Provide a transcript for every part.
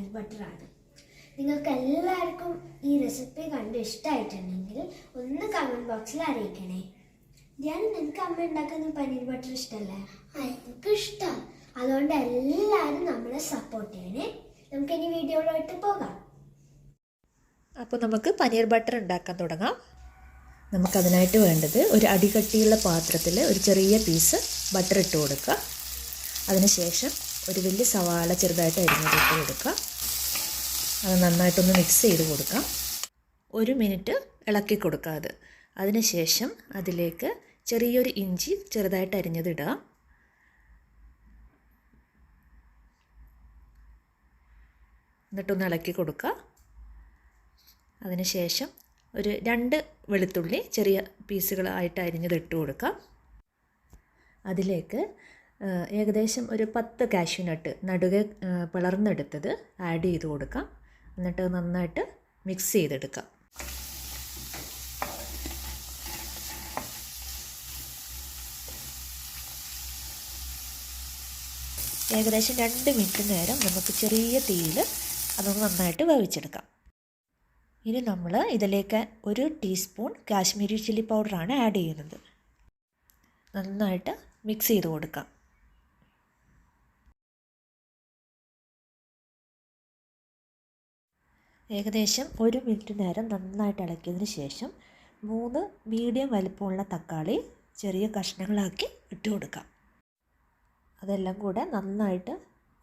പനീർ ബട്ടറാണ്. നിങ്ങൾക്ക് എല്ലാവർക്കും ഈ റെസിപ്പി കണ്ട് ഇഷ്ടമായിട്ടുണ്ടെങ്കിൽ ഒന്ന് കമൻറ്റ് ബോക്സിൽ അറിയിക്കണേ. ഞാൻ നിനക്ക് അമ്മ ഉണ്ടാക്കുന്ന പനീർ ബട്ടർ ഇഷ്ടമല്ലേ? എനിക്ക് ഇഷ്ടമാണ്. അതുകൊണ്ട് എല്ലാവരും നമ്മളെ സപ്പോർട്ട് ചെയ്യണേ. നമുക്കിനി വീഡിയോയിലോട്ട് പോകാം. അപ്പോൾ നമുക്ക് പനീർ ബട്ടർ ഉണ്ടാക്കാൻ തുടങ്ങാം. നമുക്കതിനായിട്ട് വേണ്ടത് ഒരു അടികട്ടിയുള്ള പാത്രത്തിൽ ഒരു ചെറിയ പീസ് ബട്ടർ ഇട്ട് കൊടുക്കുക. അതിനുശേഷം ഒരു വലിയ സവാള ചെറുതായിട്ട് അരിഞ്ഞിട്ട് കൊടുക്കുക. അത് നന്നായിട്ടൊന്ന് മിക്സ് ചെയ്ത് കൊടുക്കാം. 1 മിനിറ്റ് ഇളക്കി കൊടുക്കുക അത്. അതിനുശേഷം അതിലേക്ക് ചെറിയൊരു ഇഞ്ചി ചെറുതായിട്ട് അരിഞ്ഞത് ഇടുക. എന്നിട്ടൊന്ന് ഇളക്കി കൊടുക്കുക. അതിനുശേഷം ഒരു 2 വെളുത്തുള്ളി ചെറിയ പീസുകളായിട്ട് അരിഞ്ഞത് ഇട്ട് കൊടുക്കുക. അതിലേക്ക് ഏകദേശം ഒരു 10 കാഷ്യൂനട്ട് നടുകെ പിളർന്നെടുത്തത് ആഡ് ചെയ്ത് കൊടുക്കാം. എന്നിട്ട് നന്നായിട്ട് മിക്സ് ചെയ്തെടുക്കാം. ഏകദേശം 2 മിനിറ്റ് നേരം നമുക്ക് ചെറിയ തീയിൽ അതൊന്ന് നന്നായിട്ട് വേവിച്ചെടുക്കാം. ഇനി നമ്മൾ ഇതിലേക്ക് 1 ടീസ്പൂൺ കാശ്മീരി ചില്ലി പൗഡറാണ് ആഡ് ചെയ്യുന്നത്. നന്നായിട്ട് മിക്സ് ചെയ്ത് കൊടുക്കാം. ഏകദേശം 1 മിനിറ്റ് നേരം നന്നായിട്ട് ഇളക്കിയതിന് ശേഷം 3 മീഡിയം വലിപ്പമുള്ള തക്കാളി ചെറിയ കഷ്ണങ്ങളാക്കി ഇട്ട് കൊടുക്കാം. അതെല്ലാം കൂടെ നന്നായിട്ട്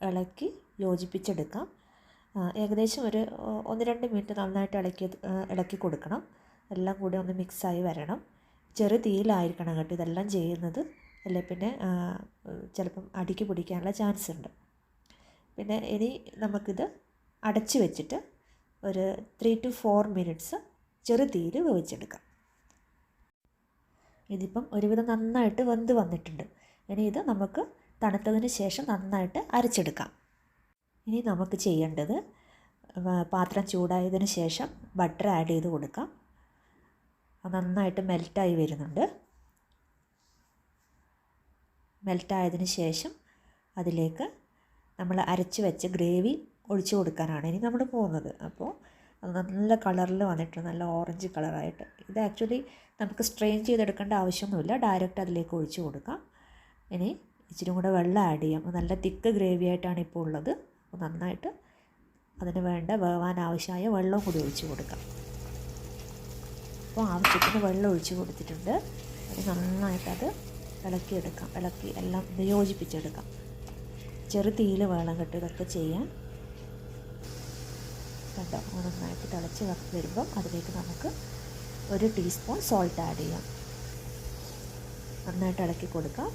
ഇളക്കി യോജിപ്പിച്ചെടുക്കാം. ഏകദേശം ഒരു 1-2 മിനിറ്റ് നന്നായിട്ട് ഇളക്കി കൊടുക്കണം. എല്ലാം കൂടെ ഒന്ന് മിക്സായി വരണം. ചെറു തീയിലായിരിക്കണം കേട്ടോ ഇതെല്ലാം ചെയ്യുന്നത്. അല്ലെ പിന്നെ ചിലപ്പം അടിക്ക് പിടിക്കാനുള്ള ചാൻസ് ഉണ്ട്. പിന്നെ ഇനി നമുക്കിത് അടച്ച് വെച്ചിട്ട് ഒരു 3 to 4 മിനിറ്റ്സ് ചെറു തീയിൽ വേവിച്ചെടുക്കാം. ഇതിപ്പം ഒരുവിധം നന്നായിട്ട് വെന്ത് വന്നിട്ടുണ്ട്. ഇനി ഇത് നമുക്ക് തണുത്തതിന് ശേഷം നന്നായിട്ട് അരച്ചെടുക്കാം. ഇനി നമുക്ക് ചെയ്യേണ്ടത് പാത്രം ചൂടായതിന് ശേഷം ബട്ടർ ആഡ് ചെയ്ത് കൊടുക്കാം. നന്നായിട്ട് മെൽറ്റായി വരുന്നുണ്ട്. മെൽറ്റായതിന് ശേഷം അതിലേക്ക് നമ്മൾ അരച്ച് വെച്ച ഗ്രേവി ഒഴിച്ചു കൊടുക്കാനാണ് ഇനി നമ്മൾ പോകുന്നത്. അപ്പോൾ അത് നല്ല കളറിൽ വന്നിട്ട് നല്ല ഓറഞ്ച് കളറായിട്ട് ഇത് ആക്ച്വലി നമുക്ക് സ്ട്രെയിൻ ചെയ്തെടുക്കേണ്ട ആവശ്യമൊന്നുമില്ല. ഡയറക്റ്റ് അതിലേക്ക് ഒഴിച്ചു കൊടുക്കാം. ഇനി ഇച്ചിരി കൂടെ വെള്ളം ആഡ് ചെയ്യാം. നല്ല തിക്ക് ഗ്രേവി ആയിട്ടാണ് ഇപ്പോൾ ഉള്ളത്. അപ്പോൾ നന്നായിട്ട് അതിന് വേണ്ട വേവാൻ ആവശ്യമായ വെള്ളം കൂടി ഒഴിച്ച് കൊടുക്കാം. അപ്പോൾ ആവശ്യത്തിന് വെള്ളം ഒഴിച്ച് കൊടുത്തിട്ടുണ്ട്. അത് നന്നായിട്ടത് ഇളക്കിയെടുക്കാം. ഇളക്കി എല്ലാം യോജിപ്പിച്ചെടുക്കാം. ചെറു തീയിൽ വേണം കേട്ടോ ഇതൊക്കെ ചെയ്യാൻ. കണ്ടോ നന്നായിട്ട് തിളച്ച് വരുമ്പോൾ അതിലേക്ക് നമുക്ക് 1 ടീസ്പൂൺ സോൾട്ട് ആഡ് ചെയ്യാം. നന്നായിട്ട് ഇളക്കി കൊടുക്കാം.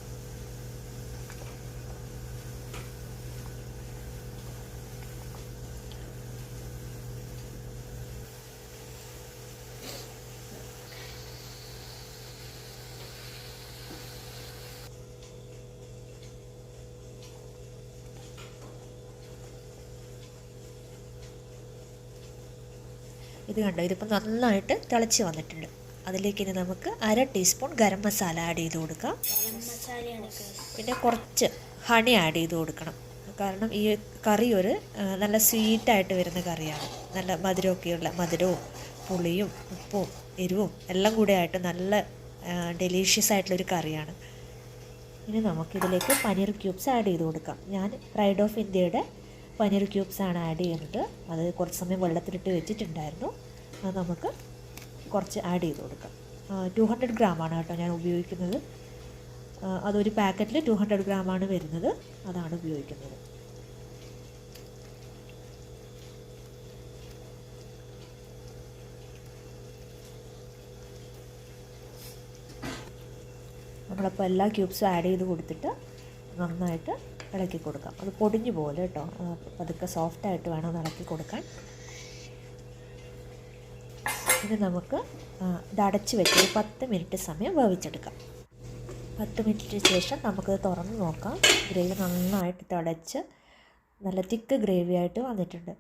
ഇത് കണ്ടോ ഇതിപ്പോൾ നന്നായിട്ട് തിളച്ച് വന്നിട്ടുണ്ട്. അതിലേക്ക് ഇനി നമുക്ക് 1/2 ടീസ്പൂൺ ഗരം മസാല ആഡ് ചെയ്ത് കൊടുക്കാം. പിന്നെ കുറച്ച് ഹണി ആഡ് ചെയ്ത് കൊടുക്കണം. കാരണം ഈ കറി ഒരു നല്ല സ്വീറ്റായിട്ട് വരുന്ന കറിയാണ്. നല്ല മധുരവും പുളിയും ഉപ്പും എരിവും എല്ലാം കൂടെ ആയിട്ട് നല്ല ഡെലീഷ്യസ് ആയിട്ടുള്ളൊരു കറിയാണ്. ഇനി നമുക്കിതിലേക്ക് പനീർ ക്യൂബ്സ് ആഡ് ചെയ്ത് കൊടുക്കാം. ഞാൻ പ്രൈഡ് ഓഫ് ഇന്ത്യയുടെ പനീർ ക്യൂബ്സാണ് ആഡ് ചെയ്യുന്നത്. അത് കുറച്ച് സമയം വെള്ളത്തിലിട്ട് വെച്ചിട്ടുണ്ടായിരുന്നു. അത് നമുക്ക് കുറച്ച് ആഡ് ചെയ്ത് കൊടുക്കാം. 200 ഗ്രാമാണ് കേട്ടോ ഞാൻ ഉപയോഗിക്കുന്നത്. അതൊരു പാക്കറ്റിൽ 200 ഗ്രാമാണ് വരുന്നത്. അതാണ് ഉപയോഗിക്കുന്നത്. നമ്മളപ്പോൾ എല്ലാ ക്യൂബ്സും ആഡ് ചെയ്ത് കൊടുത്തിട്ട് നന്നായിട്ട് ഇളക്കി കൊടുക്കാം. അത് പൊടിഞ്ഞു പോലെ കേട്ടോ. പതുക്കെ സോഫ്റ്റായിട്ട് വേണം ഇളക്കി കൊടുക്കാൻ. ഇനി നമുക്ക് ഇത് അടച്ച് വെച്ച് 10 മിനിറ്റ് സമയം വേവിച്ചെടുക്കാം. 10 മിനിറ്റിന് ശേഷം നമുക്കത് തുറന്ന് നോക്കാം. ഗ്രേവി നന്നായിട്ട് തിളച്ച് നല്ല തിക്ക് ഗ്രേവി ആയിട്ട് വന്നിട്ടുണ്ട്.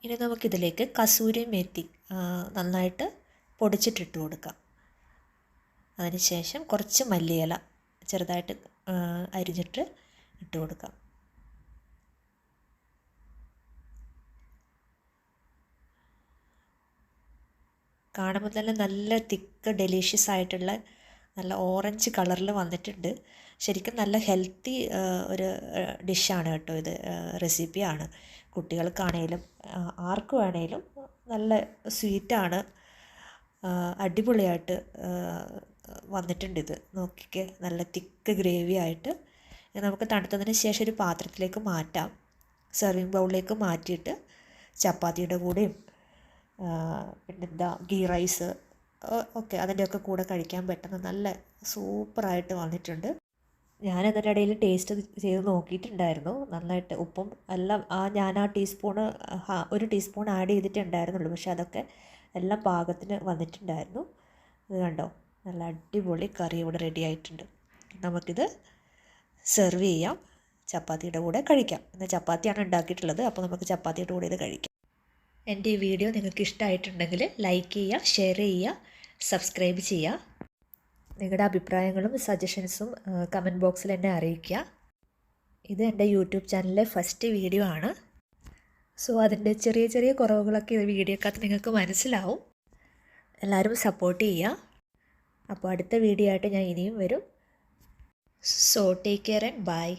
ഇനി നമുക്കിതിലേക്ക് കസൂരി മേത്തി നന്നായിട്ട് പൊടിച്ചിട്ടിട്ട് കൊടുക്കാം. അതിനുശേഷം കുറച്ച് മല്ലിയില ചെറുതായിട്ട് അരിഞ്ഞിട്ട് ഇട്ട് കൊടുക്കാം. കാണുമ്പോൾ തന്നെ നല്ല തിക്ക് ഡെലീഷ്യസ് ആയിട്ടുള്ള നല്ല ഓറഞ്ച് കളറിൽ വന്നിട്ടുണ്ട്. ശരിക്കും നല്ല ഹെൽത്തി ഒരു ഡിഷാണ് കേട്ടോ ഇത്, റെസിപ്പിയാണ്. കുട്ടികൾക്കാണേലും ആർക്ക് വേണേലും നല്ല സ്വീറ്റാണ്, അടിപൊളിയായിട്ട് വന്നിട്ടുണ്ട് ഇത്. നോക്കിക്കേ, നല്ല തിക്ക് ഗ്രേവി ആയിട്ട്. നമുക്ക് തണുത്തതിന് ശേഷം ഒരു പാത്രത്തിലേക്ക് മാറ്റാം, സെർവിങ് ബൗളിലേക്ക് മാറ്റിയിട്ട് ചപ്പാത്തിയുടെ കൂടെയും പിന്നെന്താ ഗീ റൈസ് ഒക്കെ അതിൻ്റെയൊക്കെ കൂടെ കഴിക്കാൻ പറ്റുന്ന നല്ല സൂപ്പറായിട്ട് വന്നിട്ടുണ്ട്. ഞാനതിൻ്റെ ഇടയിൽ ടേസ്റ്റ് ചെയ്ത് നോക്കിയിട്ടുണ്ടായിരുന്നു. നന്നായിട്ട് ഉപ്പും എല്ലാം ഞാൻ ഒരു ടീസ്പൂൺ ആഡ് ചെയ്തിട്ടുണ്ടായിരുന്നുള്ളൂ. പക്ഷെ അതൊക്കെ എല്ലാം പാകത്തിന് വന്നിട്ടുണ്ടായിരുന്നു. ഇത് കണ്ടോ, നല്ല അടിപൊളി കറി ഇവിടെ റെഡി ആയിട്ടുണ്ട്. നമുക്കിത് സെർവ് ചെയ്യാം, ചപ്പാത്തിയുടെ കൂടെ കഴിക്കാം. ഇന്ന് ചപ്പാത്തിയാണ് ഉണ്ടാക്കിയിട്ടുള്ളത്, അപ്പോൾ നമുക്ക് ചപ്പാത്തിയുടെ കൂടെ ഇത് കഴിക്കാം. എൻ്റെ ഈ വീഡിയോ നിങ്ങൾക്ക് ഇഷ്ടമായിട്ടുണ്ടെങ്കിൽ ലൈക്ക് ചെയ്യുക, ഷെയർ ചെയ്യുക, സബ്സ്ക്രൈബ് ചെയ്യുക. നിങ്ങളുടെ അഭിപ്രായങ്ങളും സജഷൻസും കമൻറ്റ് ബോക്സിൽ എന്നെ അറിയിക്കുക. ഇത് എൻ്റെ യൂട്യൂബ് ചാനലിലെ ഫസ്റ്റ് വീഡിയോ ആണ്. സോ അതിൻ്റെ ചെറിയ ചെറിയ കുറവുകളൊക്കെ ഈ വീഡിയോക്കകത്ത് നിങ്ങൾക്ക് മനസ്സിലാവും. എല്ലാവരും സപ്പോർട്ട് ചെയ്യുക. അപ്പോൾ അടുത്ത വീഡിയോ ആയിട്ട് ഞാൻ ഇനിയും വരും. So take care and by.